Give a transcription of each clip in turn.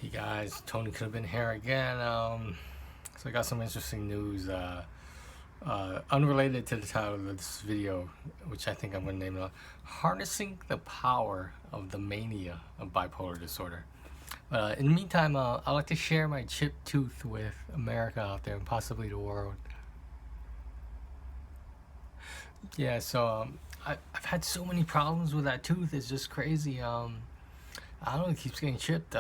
Hey guys, TonyCouldveBeen here again. So I got some interesting news, unrelated to the title of this video, which I think I'm going to name it Harnessing the Power of the Mania of Bipolar Disorder. In the meantime, I'd like to share my chipped tooth with America out there and possibly the world. Yeah, so I've had so many problems with that tooth, it's just crazy. I don't know, it keeps getting chipped.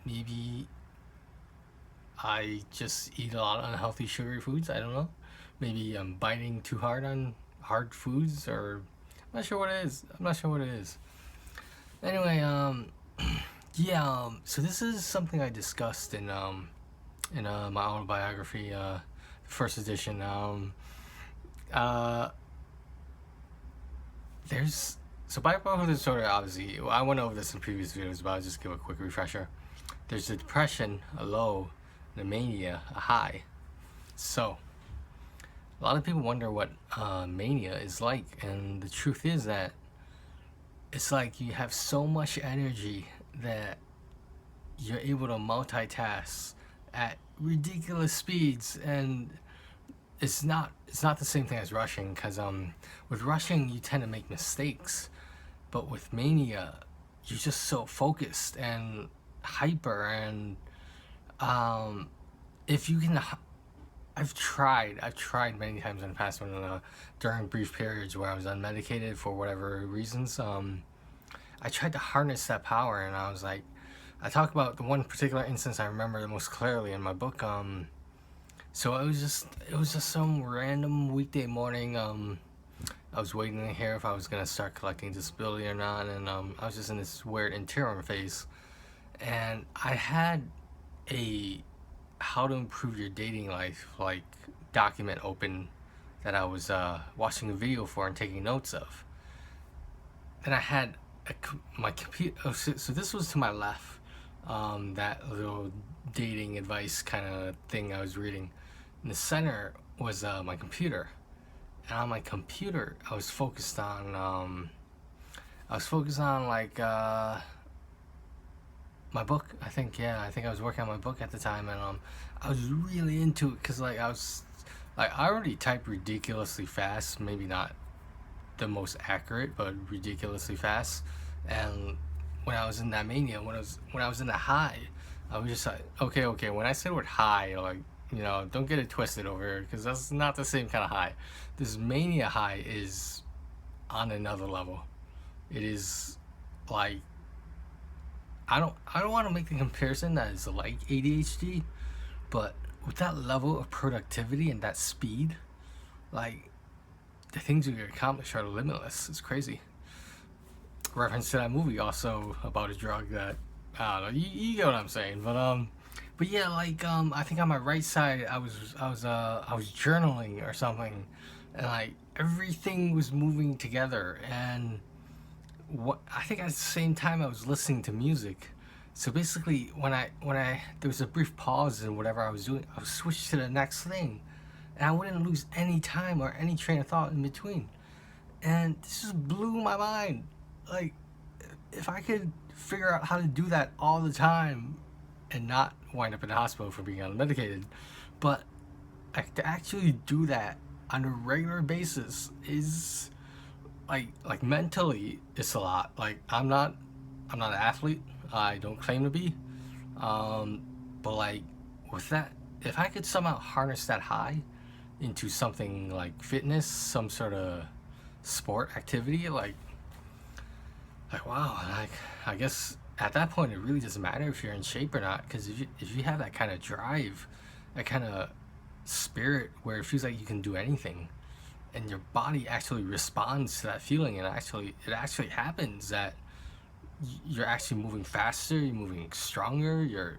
Maybe I just eat a lot of unhealthy sugary foods. I don't know. Maybe I'm biting too hard on hard foods, or I'm not sure what it is. Anyway, yeah. So this is something I discussed in my autobiography, the first edition. So bipolar disorder. Obviously, I went over this in previous videos, but I'll just give a quick refresher. There's a depression, a low, and a mania, a high. So a lot of people wonder what mania is like, and the truth is that it's like you have so much energy that you're able to multitask at ridiculous speeds, and it's not the same thing as rushing, because with rushing you tend to make mistakes, but with mania you're just so focused and hyper. And if you can, I've tried many times in the past when during brief periods where I was unmedicated for whatever reasons, I tried to harness that power, and I was like, I talk about the one particular instance I remember the most clearly in my book. So it was just some random weekday morning. I was waiting to hear if I was gonna start collecting disability or not, and I was just in this weird interim phase, and I had a how to improve your dating life like document open that I was watching a video for and taking notes of. Then I had my computer. So this was to my left. That little dating advice kind of thing I was reading. In the center was my computer, and on my computer I was focused on like my book. I think I was working on my book at the time, and I was really into it because I already type ridiculously fast, maybe not the most accurate, but ridiculously fast. And when I was in that mania, when I was in the high, I was just like, okay. When I say the word high, like, don't get it twisted over here, because that's not the same kind of high. This mania high is on another level. It is like, I don't want to make the comparison that is like ADHD, but with that level of productivity and that speed, like, the things you can accomplish are limitless. It's crazy. Reference to that movie also about a drug that, I don't know, you get what I'm saying. But yeah, like, I think on my right side I was journaling or something, and like everything was moving together, and I think at the same time I was listening to music. So basically, when I there was a brief pause in whatever I was doing, I would switch to the next thing, and I wouldn't lose any time or any train of thought in between. And this just blew my mind. Like, if I could figure out how to do that all the time and not wind up in the hospital for being unmedicated, but to actually do that on a regular basis is like mentally, it's a lot. Like, I'm not an athlete. I don't claim to be. But like, with that, if I could somehow harness that high into something like fitness, some sort of sport activity, like wow, like, I guess at that point it really doesn't matter if you're in shape or not, because if you have that kind of drive, that kind of spirit where it feels like you can do anything, and your body actually responds to that feeling, and it actually happens that you're actually moving faster, you're moving stronger,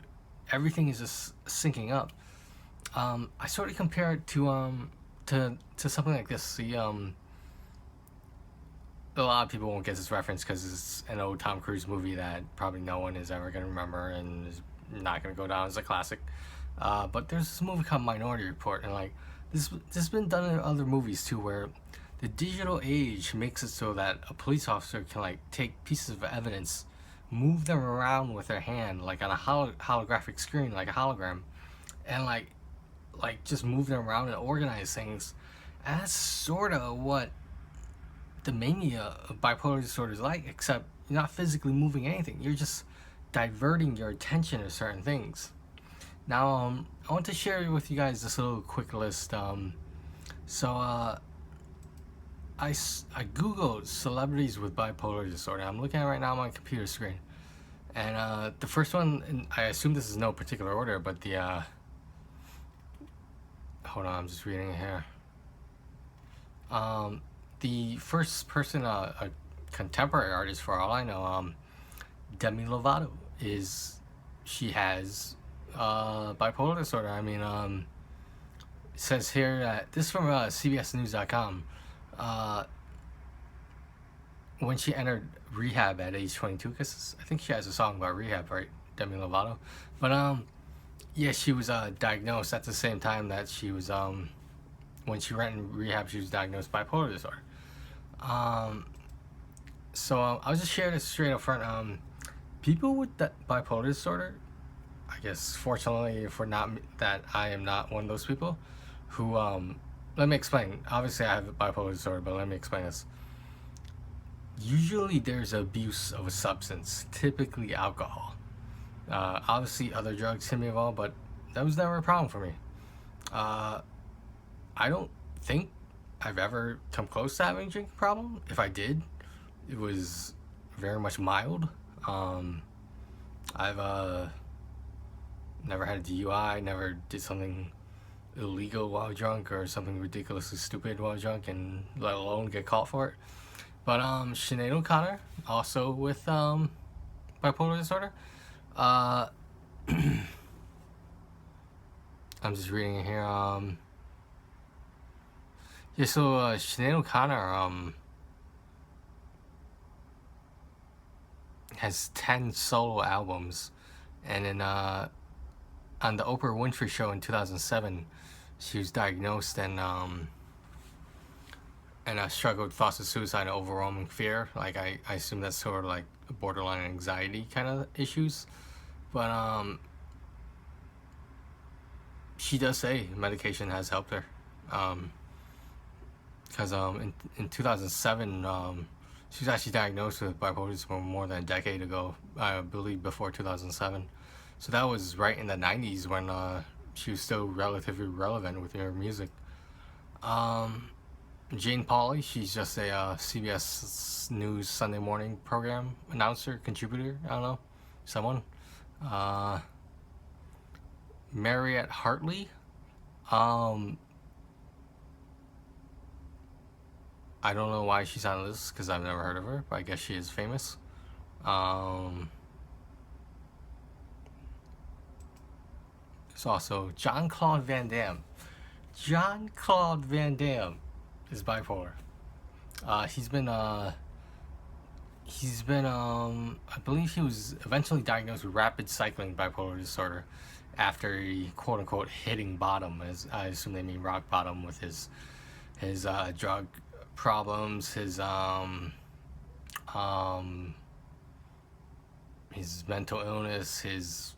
everything is just syncing up. I sort of compare it to something like this. See, a lot of people won't get this reference because it's an old Tom Cruise movie that probably no one is ever going to remember and is not going to go down as a classic. But there's this movie called Minority Report, and like, this has been done in other movies too, where the digital age makes it so that a police officer can like take pieces of evidence move them around with their hand, like on a holographic screen, like a hologram, and like just move them around and organize things. And that's sort of what the mania of bipolar disorder is like, except you're not physically moving anything. You're just diverting your attention to certain things. Now, I want to share with you guys this little quick list. I googled celebrities with bipolar disorder. I'm looking at it right now on my computer screen, and the first one, and I assume this is no particular order, but the hold on, I'm just reading it here. The first person, a contemporary artist for all I know, Demi Lovato, she has bipolar disorder. I mean, it says here that this is from CBSNews.com. When she entered rehab at age 22, because I think she has a song about rehab, right, Demi Lovato. But yeah, she was diagnosed at the same time that she was when she went in rehab, she was diagnosed with bipolar disorder. So I'll just share this straight up front. People with that bipolar disorder, I guess fortunately for not that I am not one of those people who let me explain. Obviously I have bipolar disorder, but let me explain this. Usually there's abuse of a substance, typically alcohol. Obviously other drugs can be involved, but that was never a problem for me. I don't think I've ever come close to having a drinking problem. If I did, it was very much mild. I've never had a DUI, never did something illegal while drunk or something ridiculously stupid while drunk, and let alone get caught for it. But Sinead O'Connor, also with bipolar disorder. I'm just reading it here. Yeah, so Sinead O'Connor has 10 solo albums, and then on the Oprah Winfrey Show in 2007, she was diagnosed and struggled with thoughts of suicide and overwhelming fear. Like I assume that's sort of like borderline anxiety kind of issues, but she does say medication has helped her. Because in 2007, she was actually diagnosed with bipolar disorder more than a decade ago, I believe before 2007. So that was right in the 90s when she was still relatively relevant with her music. Jane Pauley, she's just a CBS News Sunday morning program announcer, contributor, I don't know, someone. Mariette Hartley, I don't know why she's on this because I've never heard of her, but I guess she is famous. There's also Jean-Claude Van Damme. Jean-Claude Van Damme is bipolar. He's been I believe he was eventually diagnosed with rapid cycling bipolar disorder after he quote-unquote hitting bottom, as I assume they mean rock bottom, with his drug problems, his mental illness, his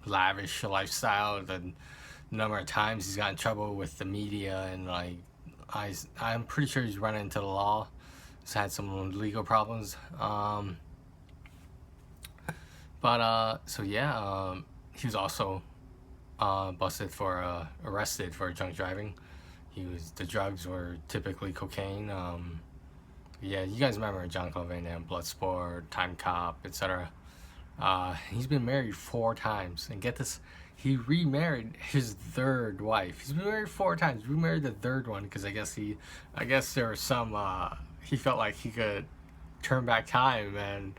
lavish lifestyle, the number of times he's got in trouble with the media, and like I'm pretty sure he's run into the law. He's had some legal problems. So yeah, he was also arrested for drunk driving. The drugs were typically cocaine. Yeah, you guys remember Jean-Claude Van Damme, Bloodsport, Time Cop, etc. He's been married 4 times, and get this, he remarried his 3rd wife. He's been married 4 times. Remarried the 3rd one because I guess there was some he felt like he could turn back time and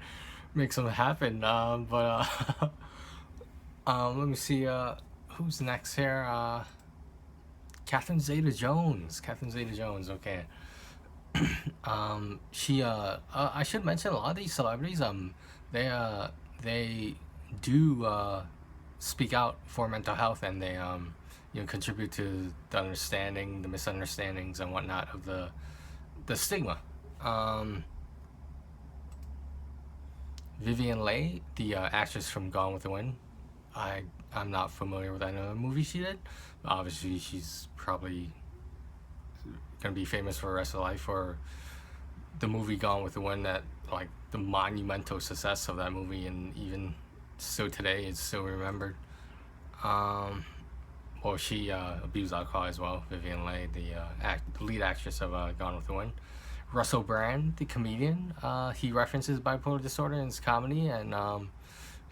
make something happen. Let me see who's next here. Catherine Zeta-Jones. Okay. I should mention a lot of these celebrities. They do speak out for mental health, and they contribute to the misunderstandings and whatnot of the stigma. Vivien Leigh, the actress from Gone with the Wind. I'm not familiar with another movie she did. Obviously, she's probably gonna be famous for the rest of her life for the movie Gone with the Wind, that like the monumental success of that movie, and even still today it's still remembered. Well, she abused alcohol as well. Vivien Leigh, the lead actress of Gone with the Wind. Russell Brand, the comedian, he references bipolar disorder in his comedy, and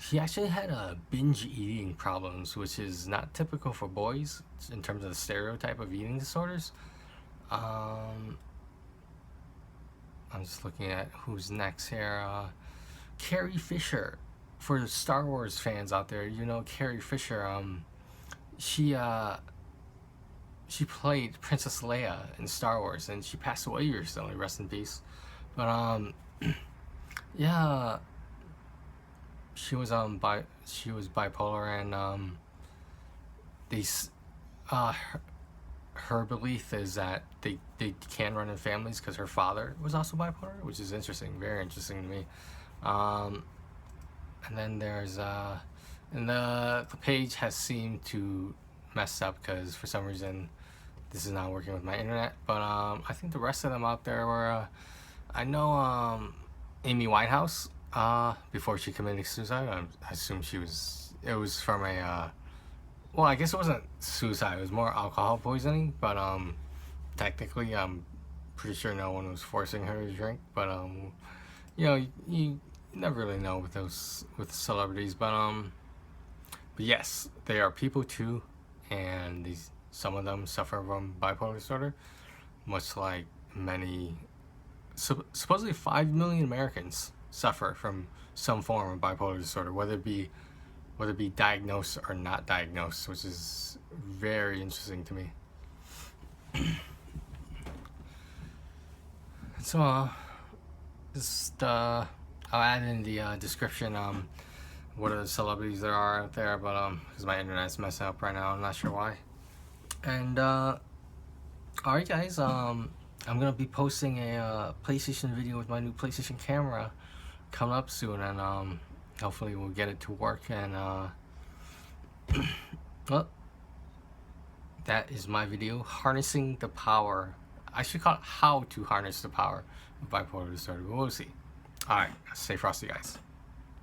he actually had binge eating problems, which is not typical for boys in terms of the stereotype of eating disorders. I'm just looking at who's next here. Carrie Fisher, for the Star Wars fans out there, you know Carrie Fisher. She played Princess Leia in Star Wars, and she passed away recently. Rest in peace. But yeah, she was bipolar, and her belief is that they can run in families because her father was also bipolar, which is interesting, very interesting to me. And then there's and the page has seemed to mess up because for some reason this is not working with my internet. But I think the rest of them out there were I know Amy Winehouse, before she committed suicide. I assume it was from a well, I guess it wasn't suicide, it was more alcohol poisoning, but technically I'm pretty sure no one was forcing her to drink. But you know, you never really know with celebrities. But yes, they are people too, and some of them suffer from bipolar disorder, much like many, supposedly 5 million Americans suffer from some form of bipolar disorder, whether it be diagnosed or not diagnosed, which is very interesting to me. So just I'll add in the description what are the celebrities there are out there, but because my internet's messing up right now, I'm not sure why. And alright guys, I'm gonna be posting a PlayStation video with my new PlayStation camera coming up soon, and hopefully we'll get it to work. And well, that is my video, harnessing the power. I should call it how to harness the power of bipolar disorder, but we'll see. Alright, stay frosty guys.